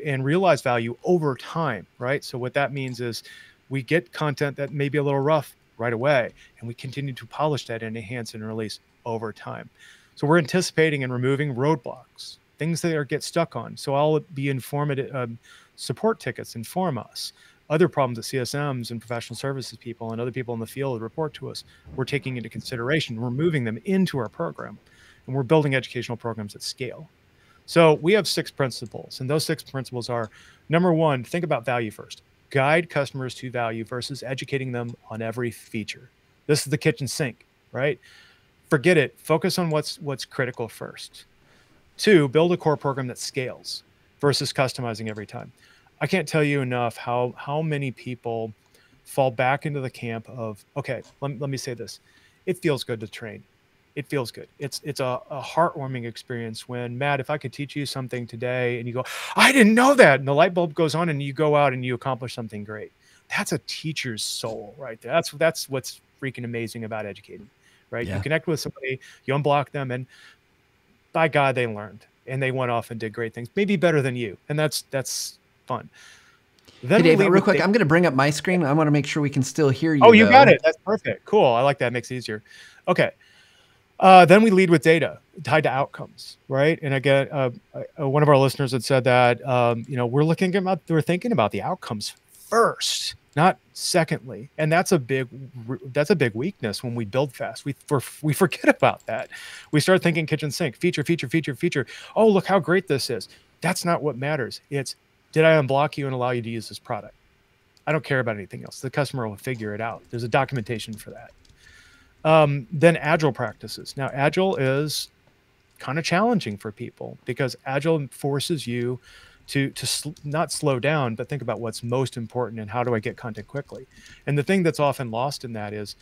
and realize value over time. Right. So what that means is we get content that may be a little rough right away, and we continue to polish that and enhance and release over time. So we're anticipating and removing roadblocks, things that get stuck on. So I'll be informative. Support tickets inform us. Other problems that CSMs and professional services people and other people in the field report to us, we're taking into consideration. We're moving them into our program, and we're building educational programs at scale. So we have 6 principles, and those 6 principles are: number 1, think about value first. Guide customers to value versus educating them on every feature. This is the kitchen sink, right? Forget it. Focus on what's critical first. 2, build a core program that scales versus customizing every time. I can't tell you enough how many people fall back into the camp of, okay, let me say this. It feels good to train. It feels good. It's a heartwarming experience when, Matt, if I could teach you something today and you go, I didn't know that, and the light bulb goes on and you go out and you accomplish something great. That's a teacher's soul right there. That's what's freaking amazing about educating, right? Yeah. You connect with somebody, you unblock them, and by God, they learned and they went off and did great things, maybe better than you. And that's fun. Then hey, Dave, real quick, I'm going to bring up my screen. I want to make sure we can still hear you. Oh, you got it. That's perfect. Cool. I like that. Makes it easier. Okay. Then we lead with data tied to outcomes, right? And again, one of our listeners had said that we're thinking about the outcomes first, not secondly, and that's a big weakness when we build fast. We forget about that. We start thinking kitchen sink, feature, feature, feature, feature. Oh, look how great this is. That's not what matters. It's, did I unblock you and allow you to use this product? I don't care about anything else. The customer will figure it out. There's a documentation for that. Then agile practices. Now, agile is kind of challenging for people because agile forces you to not slow down, but think about what's most important and how do I get content quickly. And the thing that's often lost in that is,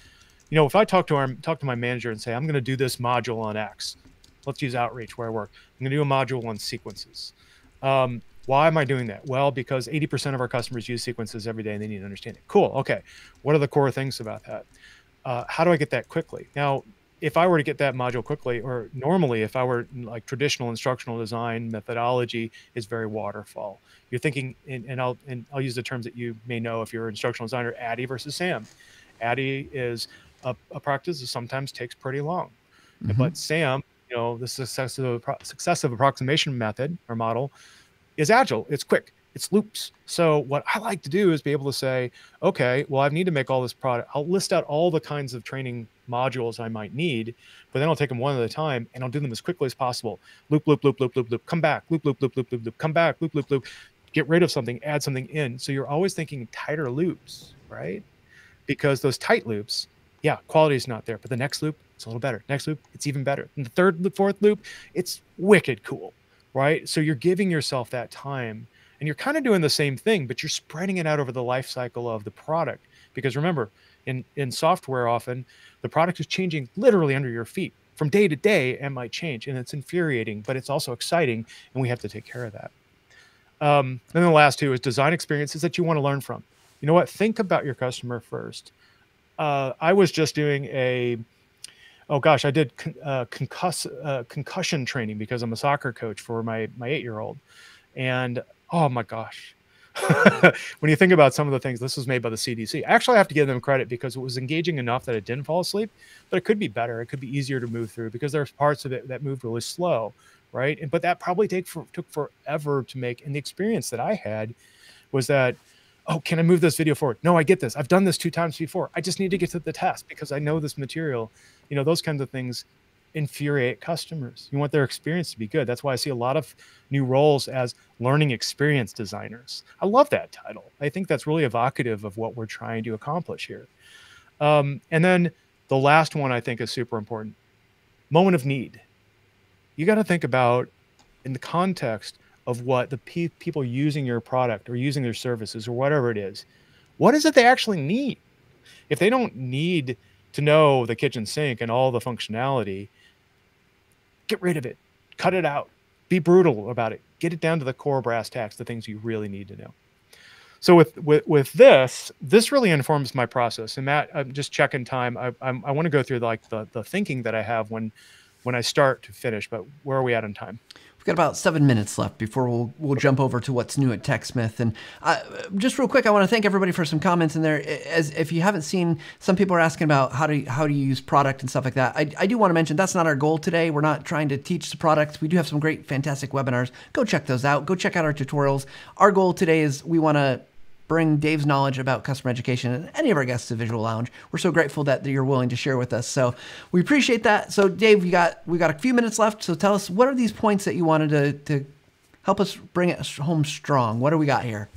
if I talk to my manager and say, I'm going to do this module on X, let's use outreach where I work. I'm going to do a module on sequences. Why am I doing that? Well, because 80% of our customers use sequences every day and they need to understand it. Cool. Okay. What are the core things about that? How do I get that quickly? Now, if I were to get that module quickly, or normally if I were like traditional instructional design methodology is very waterfall. You're thinking, and I'll use the terms that you may know if you're an instructional designer, ADDIE versus SAM. ADDIE is a practice that sometimes takes pretty long. Mm-hmm. But SAM, the successive approximation method or model is agile. It's quick. It's loops. So what I like to do is be able to say, okay, well, I need to make all this product. I'll list out all the kinds of training modules I might need, but then I'll take them one at a time and I'll do them as quickly as possible. Loop, loop, loop, loop, loop, loop, come back, loop, loop, loop, loop, loop, loop, come back, loop, loop, loop, get rid of something, add something in. So you're always thinking tighter loops, right? Because those tight loops, yeah, quality is not there, but the next loop, it's a little better. Next loop, it's even better. And the third, the fourth loop, it's wicked cool, right? So you're giving yourself that time. And you're kind of doing the same thing, but you're spreading it out over the life cycle of the product. Because remember, in software, often the product is changing literally under your feet. From day to day, it might change. And it's infuriating, but it's also exciting. And we have to take care of that. Then the last two is design experiences that you want to learn from. You know what? Think about your customer first. I was just doing I did concussion training because I'm a soccer coach for my 8-year-old. And oh my gosh. When you think about some of the things, this was made by the CDC. Actually, I have to give them credit because it was engaging enough that it didn't fall asleep, but it could be better. It could be easier to move through because there's parts of it that moved really slow, right? But that probably took forever to make. And the experience that I had was that, oh, can I move this video forward? No, I get this. I've done this 2 times before. I just need to get to the test because I know this material. Those kinds of things infuriate customers. You want their experience to be good. That's why I see a lot of new roles as learning experience designers. I love that title. I think that's really evocative of what we're trying to accomplish here. And then the last one I think is super important. Moment of need. You got to think about in the context of what the people using your product or using their services or whatever it is, what is it they actually need? If they don't need to know the kitchen sink and all the functionality, get rid of it, cut it out, be brutal about it, get it down to the core brass tacks, the things you really need to know. So with this really informs my process. And Matt, I'm just checking time. I want to go through like the thinking that I have when I start to finish, but where are we at on time? We've got about 7 minutes left before we'll jump over to what's new at TechSmith. And just real quick, I want to thank everybody for some comments in there. As if you haven't seen, some people are asking about how do you use product and stuff like that. I do want to mention that's not our goal today. We're not trying to teach the products. We do have some great, fantastic webinars. Go check those out. Go check out our tutorials. Our goal today is we want to bring Dave's knowledge about customer education and any of our guests to Visual Lounge. We're so grateful that you're willing to share with us. So we appreciate that. So Dave, we got a few minutes left. So tell us, what are these points that you wanted to help us bring it home strong? What do we got here?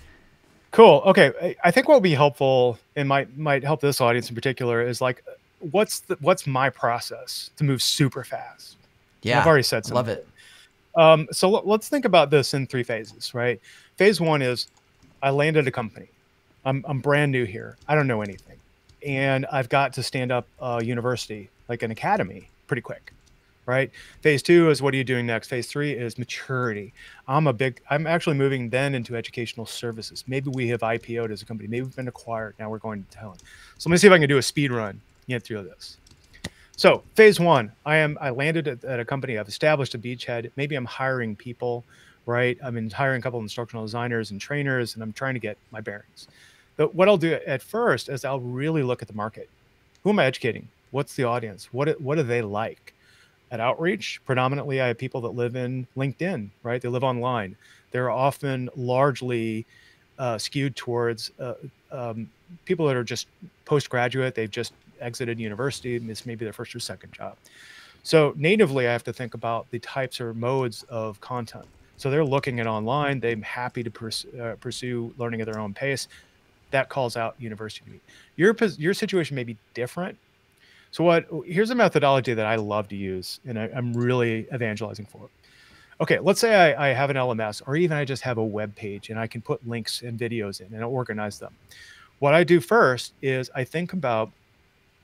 Cool. Okay. I think what will be helpful and might help this audience in particular is like, what's my process to move super fast? Yeah. I've already said something. Love it. So let's think about this in 3 phases, right? Phase 1 is I landed a company. I'm brand new here. I don't know anything. And I've got to stand up a university, like an academy, pretty quick, right? Phase 2 is what are you doing next? Phase 3 is maturity. I'm actually moving then into educational services. Maybe we have IPO'd as a company. Maybe we've been acquired. Now we're going to talent. So let me see if I can do a speed run, get through this. So phase 1, I landed at a company. I've established a beachhead. Maybe I'm hiring people, right? I'm hiring a couple of instructional designers and trainers, and I'm trying to get my bearings. But what I'll do at first is I'll really look at the market. Who am I educating? What's the audience? What do they like? At Outreach, predominantly, I have people that live in LinkedIn, right? They live online. They're often largely skewed towards people that are just postgraduate. They've just exited university, and this may be their first or second job. So natively, I have to think about the types or modes of content. So they're looking at online. They're happy to pursue learning at their own pace. That calls out university to me. Your situation may be different. So here's a methodology that I love to use, and I'm really evangelizing for it. Okay, let's say I have an LMS, or even I just have a web page, and I can put links and videos in and organize them. What I do first is I think about,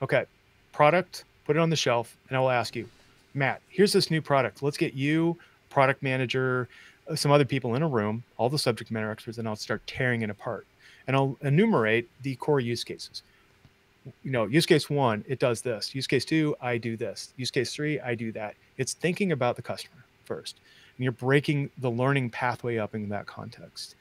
okay, product, put it on the shelf, and I will ask you, Matt, here's this new product. Let's get you, product manager, some other people in a room, all the subject matter experts, and I'll start tearing it apart. And I'll enumerate the core use cases. Use case 1, it does this. Use case 2, I do this. Use case 3, I do that. It's thinking about the customer first. And you're breaking the learning pathway up in that context.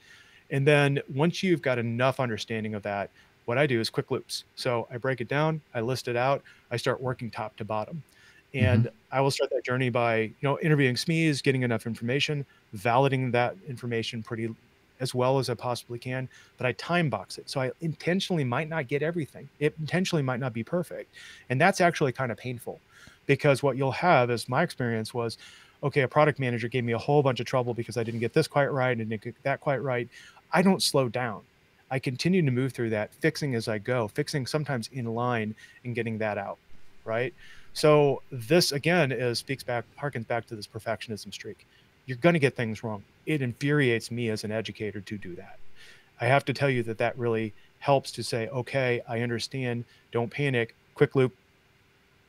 And then once you've got enough understanding of that, what I do is quick loops. So I break it down, I list it out, I start working top to bottom. And I will start that journey by, interviewing SMEs, getting enough information, validating that information pretty as well as I possibly can, but I time box it. So I intentionally might not get everything. It intentionally might not be perfect. And that's actually kind of painful, because what you'll have, as my experience was, okay, a product manager gave me a whole bunch of trouble because I didn't get this quite right and didn't get that quite right. I don't slow down. I continue to move through that, fixing as I go, fixing sometimes in line and getting that out, right? So this, again, harkens back to this perfectionism streak. You're going to get things wrong. It infuriates me as an educator to do that. I have to tell you that really helps to say, okay, I understand, don't panic, quick loop,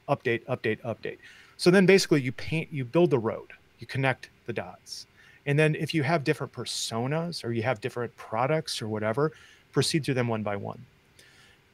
update, update, update. So then basically you build the road, you connect the dots. And then if you have different personas or you have different products or whatever, proceed through them one by one.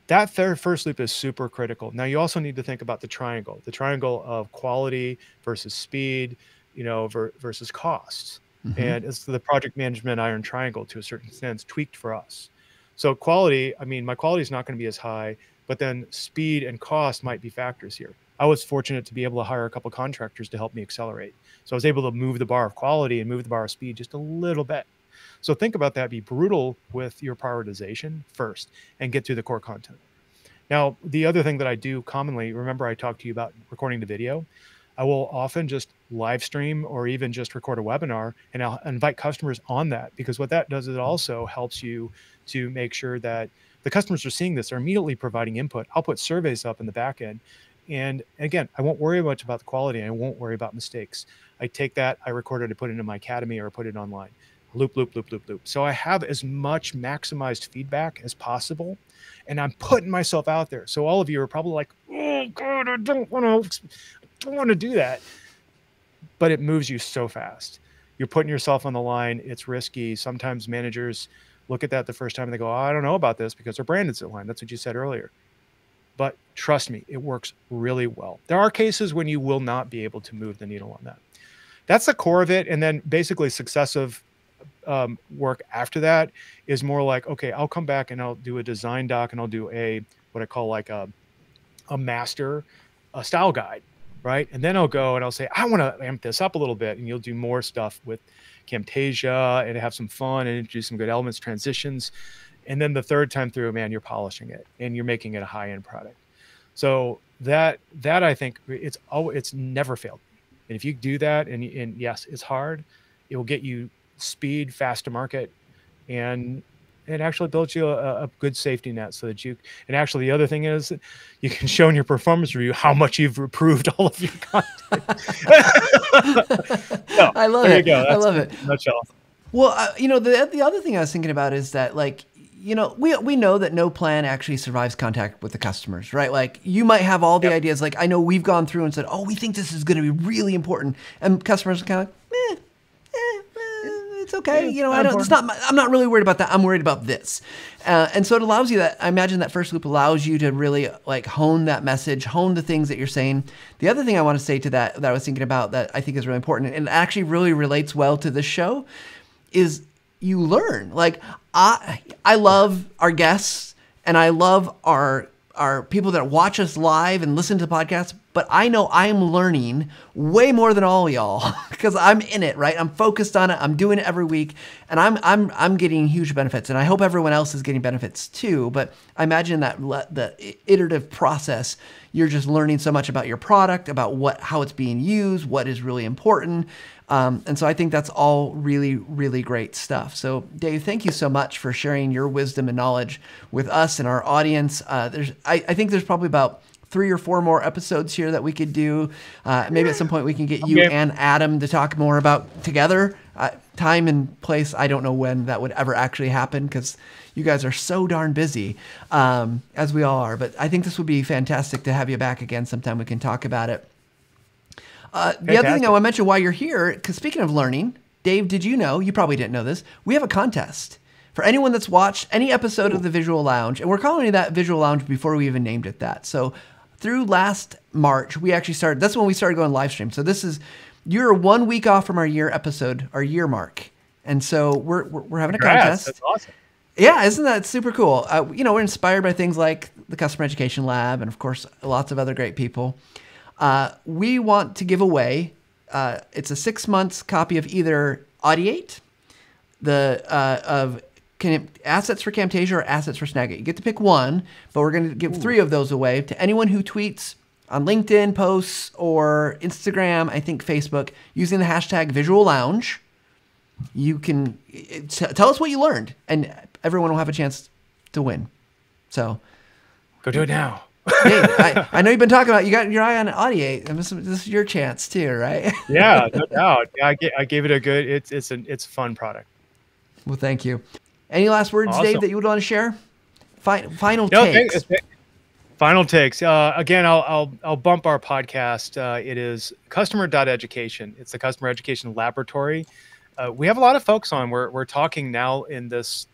That first loop is super critical. Now you also need to think about the triangle of quality versus speed, versus costs. And it's the project management iron triangle, to a certain sense, tweaked for us. So quality, my quality is not going to be as high, but then speed and cost might be factors here. I was fortunate to be able to hire a couple of contractors to help me accelerate. So I was able to move the bar of quality and move the bar of speed just a little bit. So think about that. Be brutal with your prioritization first and get to the core content. Now, the other thing that I do commonly, remember I talked to you about recording the video. I will often just live stream or even just record a webinar, and I'll invite customers on that, because what that does is it also helps you to make sure that the customers are seeing this, are immediately providing input. I'll put surveys up in the back end. And again, I won't worry much about the quality. I won't worry about mistakes. I take that, I record it, I put it in my academy or put it online. Loop, loop, loop, loop, loop. So I have as much maximized feedback as possible, and I'm putting myself out there. So all of you are probably like, oh God, I don't want to do that. But it moves you so fast. You're putting yourself on the line. It's risky. Sometimes managers look at that the first time and they go, oh, I don't know about this because their brand is at line. That's what you said earlier. But trust me, it works really well. There are cases when you will not be able to move the needle on that. That's the core of it. And then basically successive work after that is more like, okay, I'll come back and I'll do a design doc and I'll do what I call like a master, a style guide, right? And then I'll go and I'll say, I want to amp this up a little bit, and you'll do more stuff with Camtasia and have some fun and introduce some good elements, transitions. And then the third time through, man, you're polishing it and you're making it a high-end product. So that I think it's never failed. And if you do that, and yes, it's hard, it will get you speed, fast to market, and it actually builds you a good safety net so that you, and actually the other thing is you can show in your performance review how much you've improved all of your content. So, I love it. I love it. Nutshell. Well, the other thing I was thinking about is that, like, we know that no plan actually survives contact with the customers, right? Like, you might have all the ideas. Like, I know we've gone through and said, oh, we think this is going to be really important. And customers are kind of like, it's okay. I'm not really worried about that. I'm worried about this. And so it allows you I imagine that first loop allows you to really like hone that message, hone the things that you're saying. The other thing I want to say to that I was thinking about that I think is really important, and actually really relates well to this show, is you learn. Like, I love our guests and I love our are people that watch us live and listen to podcasts, but I know I'm learning way more than all y'all because I'm in it, right? I'm focused on it. I'm doing it every week, and I'm getting huge benefits, and I hope everyone else is getting benefits too. But I imagine that the iterative process, you're just learning so much about your product, about how it's being used, what is really important. And so I think that's all really, really great stuff. So Dave, thank you so much for sharing your wisdom and knowledge with us and our audience. I think there's probably about 3 or 4 more episodes here that we could do. Maybe at some point we can get you and Adam to talk more about together. Time and place, I don't know when that would ever actually happen because you guys are so darn busy, as we all are. But I think this would be fantastic to have you back again sometime. We can talk about it. The other thing I want to mention while you're here, because speaking of learning, Dave, did you know, you probably didn't know this, we have a contest. For anyone that's watched any episode of the Visual Lounge, and we're calling it that Visual Lounge before we even named it that. So through last March, we actually started, that's when we started going live stream. So you're 1 week off from our year mark. And so we're having a contest. That's awesome. Yeah, isn't that super cool? We're inspired by things like the Customer Education Lab and, of course, lots of other great people. We want to give away, it's a 6 months copy of either Audiate, assets for Camtasia or assets for Snagit. You get to pick one, but we're going to give 3 of those away to anyone who tweets on LinkedIn posts or Instagram, I think Facebook, using the hashtag Visual Lounge. You can tell us what you learned, and everyone will have a chance to win. So go do it now. Dave, I know you've been talking about, you got your eye on Audiate, and this is your chance too, right? Yeah, no doubt. I gave it a good. It's a fun product. Well, thank you. Any last words, awesome, Dave, that you would want to share? Final takes. Final takes. Again, I'll bump our podcast. It is customer.education. It's the Customer Education Laboratory. We have a lot of folks on. We're talking now in this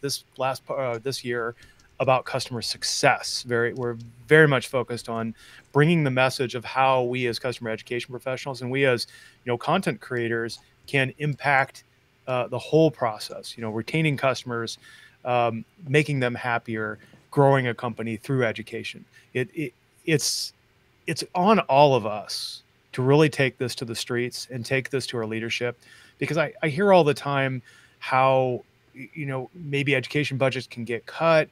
year about customer success. We're very much focused on bringing the message of how we as customer education professionals and we as content creators can impact the whole process. Retaining customers, making them happier, growing a company through education. It's on all of us to really take this to the streets and take this to our leadership, because I hear all the time how maybe education budgets can get cut.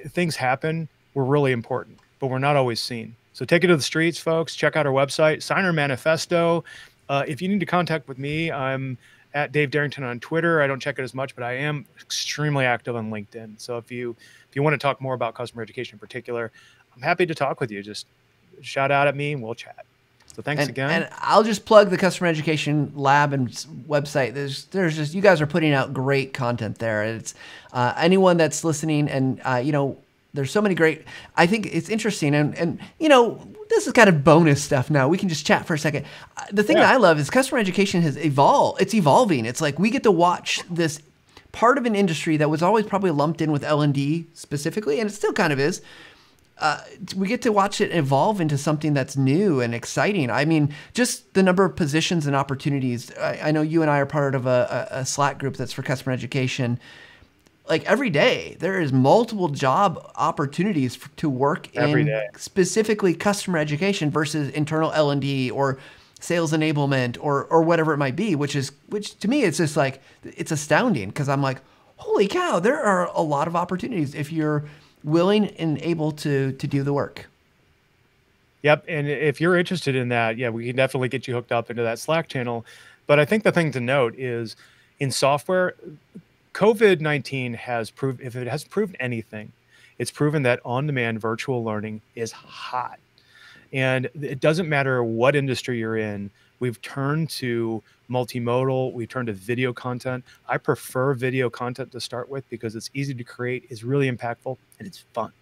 Things happen. We're really important, but we're not always seen. So take it to the streets, folks. Check out our website, sign our manifesto. If you need to contact with me, I'm at Dave Derington on Twitter. I don't check it as much, but I am extremely active on LinkedIn. So if you want to talk more about customer education in particular, I'm happy to talk with you. Just shout out at me and we'll chat. So thanks again. And I'll just plug the Customer Education Lab and website. There's just, you guys are putting out great content there. It's anyone that's listening, and there's so many great. I think it's interesting, and this is kind of bonus stuff. Now we can just chat for a second. The thing that I love is customer education has evolved. It's evolving. It's like we get to watch this part of an industry that was always probably lumped in with L&D specifically, and it still kind of is. We get to watch it evolve into something that's new and exciting. I mean, just the number of positions and opportunities. I know you and I are part of a Slack group that's for customer education. Like every day, there is multiple job opportunities to work in specifically customer education versus internal L&D or sales enablement or whatever it might be, which to me, it's just like, it's astounding because I'm like, holy cow, there are a lot of opportunities if you're willing and able to do the work. Yep. And if you're interested in that, we can definitely get you hooked up into that Slack channel. But I think the thing to note is in software, COVID-19 has proved, if it has proved anything, it's proven that on-demand virtual learning is hot. And it doesn't matter what industry you're in. We've turned to multimodal. We turned to video content. I prefer video content to start with because it's easy to create, it's really impactful, and it's fun.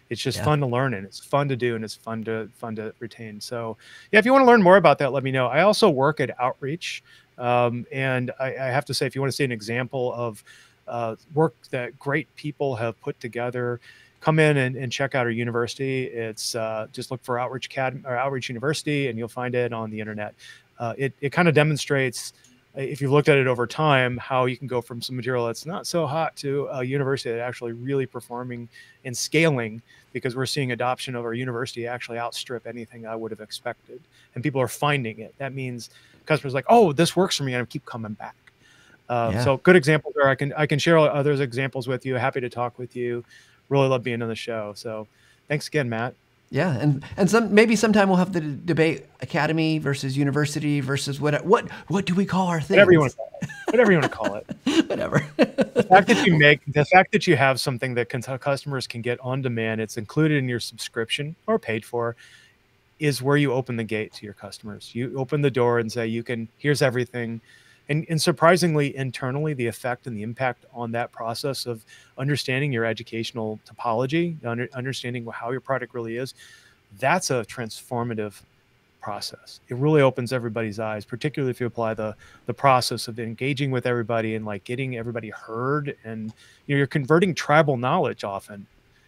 It's just fun to learn, and it's fun to do, and it's fun to retain. So if you want to learn more about that, let me know. I also work at Outreach. And I have to say, if you want to see an example of work that great people have put together, come in and check out our university. It's just look for Outreach Academy or Outreach University, and you'll find it on the internet. It kind of demonstrates if you've looked at it over time, how you can go from some material that's not so hot to a university that actually really performing and scaling, because we're seeing adoption of our university actually outstrip anything I would have expected. And people are finding it. That means customers are like, oh, this works for me, and I keep coming back. So good examples there. I can share others examples with you. Happy to talk with you. Really love being on the show. So thanks again, Matt. Yeah, and maybe sometime we'll have the debate: academy versus university versus what do we call our thing? Whatever you want to call it. Whatever you want to call it. Whatever. The fact that you have something that customers can get on demand, it's included in your subscription or paid for, is where you open the gate to your customers. You open the door and say, here's everything. And surprisingly, internally, the effect and the impact on that process of understanding your educational topology, understanding how your product really is, that's a transformative process. It really opens everybody's eyes, particularly if you apply the process of engaging with everybody and like getting everybody heard. And you're converting tribal knowledge often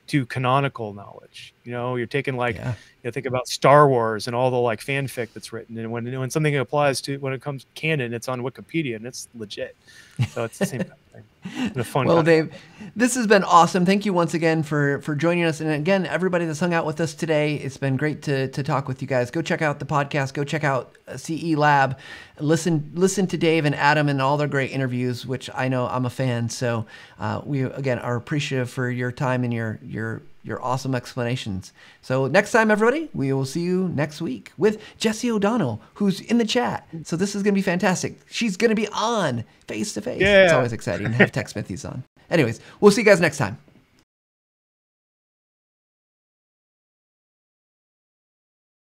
to canonical knowledge. You're taking think about Star Wars and all the like fanfic that's written, and when something applies to, when it comes canon, it's on Wikipedia and it's legit. So it's the same kind of thing. And a fun. Well, Dave, this has been awesome. Thank you once again for joining us, and again, everybody that's hung out with us today. It's been great to talk with you guys. Go check out the podcast. Go check out CE Lab. Listen to Dave and Adam and all their great interviews, which I know I'm a fan. So we again are appreciative for your time and your awesome explanations. So next time, everybody, we will see you next week with Jessie O'Donnell, who's in the chat. So this is going to be fantastic. She's going to be on face to face. Yeah. It's always exciting to have Tech Smithies on. Anyways, we'll see you guys next time.